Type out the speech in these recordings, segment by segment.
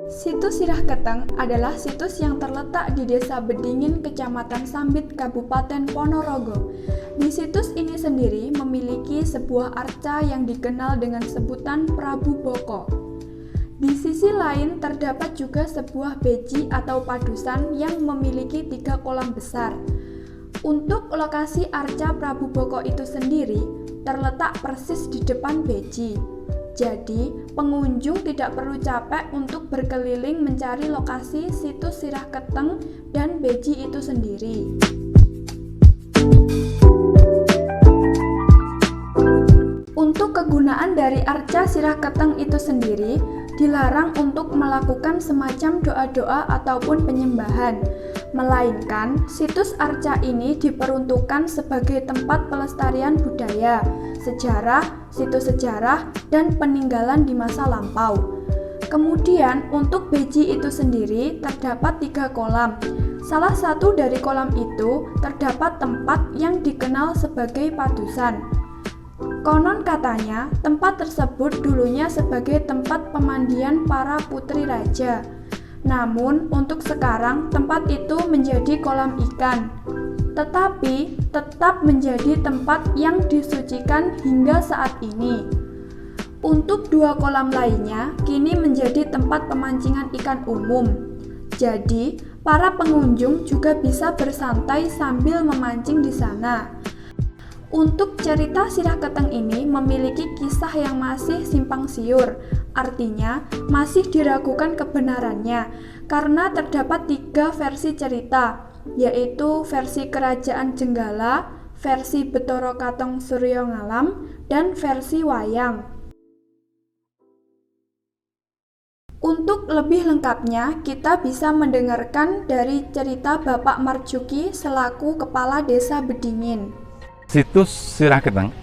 Situs Sirahketeng adalah situs yang terletak di Desa Bedingin, Kecamatan Sambit, Kabupaten Ponorogo. Di situs ini sendiri memiliki sebuah arca yang dikenal dengan sebutan Prabu Boko. Di sisi lain terdapat juga sebuah beji atau padusan yang memiliki 3 kolam besar. Untuk lokasi arca Prabu Boko itu sendiri terletak persis di depan beji. Jadi, pengunjung tidak perlu capek untuk berkeliling mencari lokasi situs Sirahketeng dan beji itu sendiri. Untuk kegunaan dari arca Sirahketeng itu sendiri, dilarang untuk melakukan semacam doa-doa ataupun penyembahan, melainkan situs arca ini diperuntukkan sebagai tempat pelestarian budaya, sejarah, situs sejarah, dan peninggalan di masa lampau. Kemudian untuk beji itu sendiri terdapat 3 kolam. Salah satu dari kolam itu terdapat tempat yang dikenal sebagai padusan. Konon katanya, tempat tersebut dulunya sebagai tempat pemandian para putri raja. Namun, untuk sekarang tempat itu menjadi kolam ikan. Tetapi, tetap menjadi tempat yang disucikan hingga saat ini. Untuk 2 kolam lainnya, kini menjadi tempat pemancingan ikan umum. Jadi, para pengunjung juga bisa bersantai sambil memancing di sana. Untuk cerita Sirahketeng ini memiliki kisah yang masih simpang siur, artinya masih diragukan kebenarannya karena terdapat 3 versi cerita, yaitu versi Kerajaan Jenggala, versi Betara Katong Suryo Ngalam, dan versi wayang. Untuk lebih lengkapnya, kita bisa mendengarkan dari cerita Bapak Marjuki selaku Kepala Desa Bedingin. Situs Sirahketeng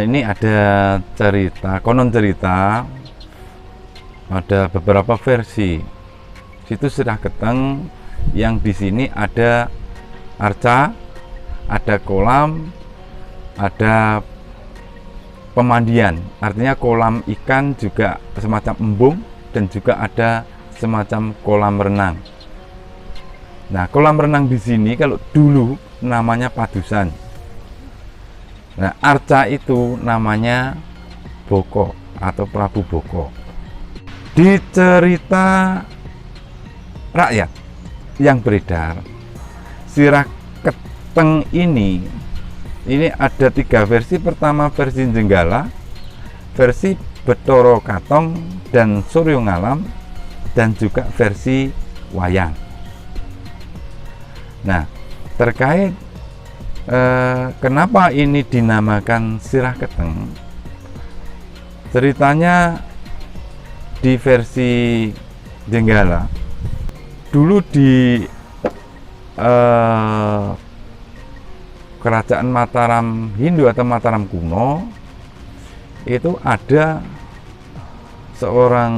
ini ada cerita, konon cerita ada beberapa versi situs Sirahketeng yang di sini ada arca, ada kolam, ada pemandian, artinya kolam ikan juga semacam embung dan juga ada semacam kolam renang. Nah, kolam renang di sini kalau dulu namanya padusan. Nah, arca itu namanya Boko atau Prabu Boko. Di cerita rakyat yang beredar, Sirahketeng ini ada 3 versi. Pertama versi Jenggala, versi Betara Katong dan Suryo Ngalam, dan juga versi wayang. Nah, terkait kenapa ini dinamakan Sirahketeng, ceritanya di versi Jenggala dulu di Kerajaan Mataram Hindu atau Mataram kuno itu ada seorang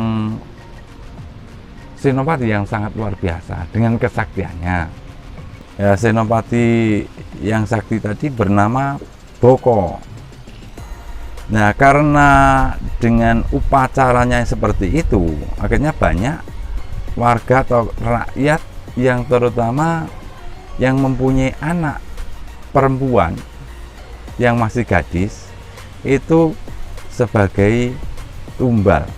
senopati yang sangat luar biasa dengan kesaktiannya. Ya, senopati yang sakti tadi bernama Boko. Nah, karena dengan upacaranya seperti itu, akhirnya banyak warga atau rakyat yang terutama yang mempunyai anak perempuan yang masih gadis itu sebagai tumbal.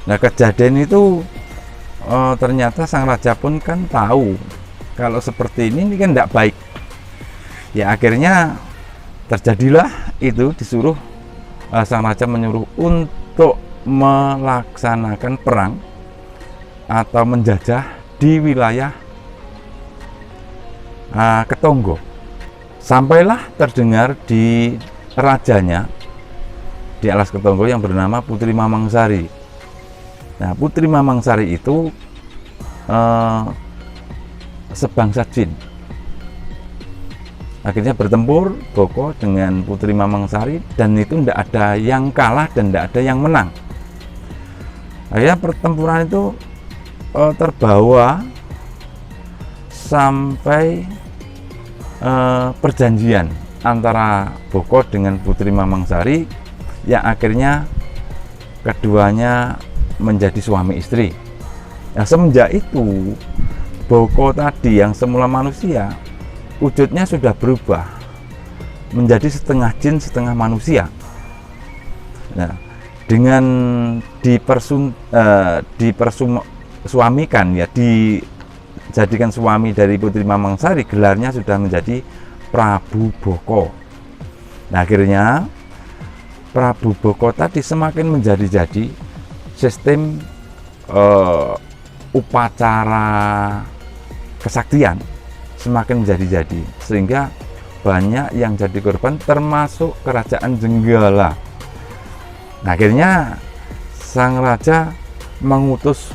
Nah, kejadian itu ternyata sang raja pun kan tahu kalau seperti ini kan tidak baik. Ya, akhirnya terjadilah itu, disuruh sang raja menyuruh untuk melaksanakan perang atau menjajah di wilayah Ketonggo. Sampailah terdengar di rajanya di alas Ketonggo yang bernama Putri Mamangsari. Nah, Putri Mamangsari itu sebangsa jin. Akhirnya bertempur Boko dengan Putri Mamangsari dan itu tidak ada yang kalah dan tidak ada yang menang. Akhirnya pertempuran itu terbawa sampai perjanjian antara Boko dengan Putri Mamangsari yang akhirnya keduanya menjadi suami istri. Nah, semenjak itu Boko tadi yang semula manusia wujudnya sudah berubah menjadi setengah jin setengah manusia. Nah, dengan dipersuamikan ya, dijadikan suami dari Putri Mamangsari, gelarnya sudah menjadi Prabu Boko. Nah, akhirnya Prabu Boko tadi semakin menjadi sistem upacara kesaktian semakin menjadi, sehingga banyak yang jadi korban termasuk kerajaan Jenggala. Nah, akhirnya sang raja mengutus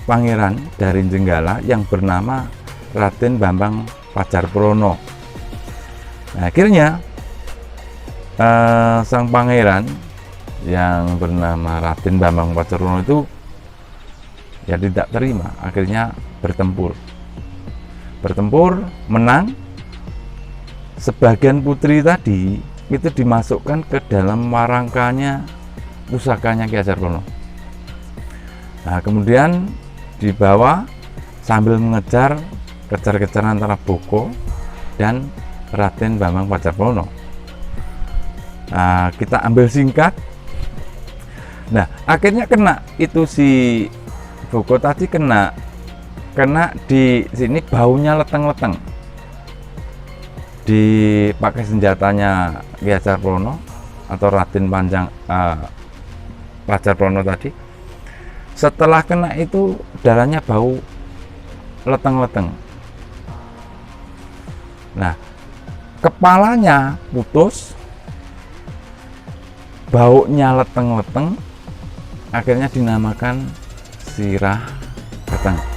pangeran dari Jenggala yang bernama Raden Bambang Pajarprono. Nah, akhirnya sang pangeran yang bernama Raden Bambang Pajarprono itu ya tidak terima, akhirnya bertempur, menang. Sebagian putri tadi itu dimasukkan ke dalam warangkanya, pusakanya Ki Hajar-Prono. Nah, kemudian dibawa sambil mengejar, kejar-kejaran antara Boko dan Raden Bambang Pajarprono. Nah, kita ambil singkat. Nah, akhirnya kena itu si Boko tadi kena di sini, baunya leteng-leteng. Dipakai senjatanya Ki Hajar-Prono atau Raden Pajarprono tadi. Setelah kena itu darahnya bau leteng-leteng. Nah, kepalanya putus, baunya leteng-leteng, akhirnya dinamakan Sirah Keteng.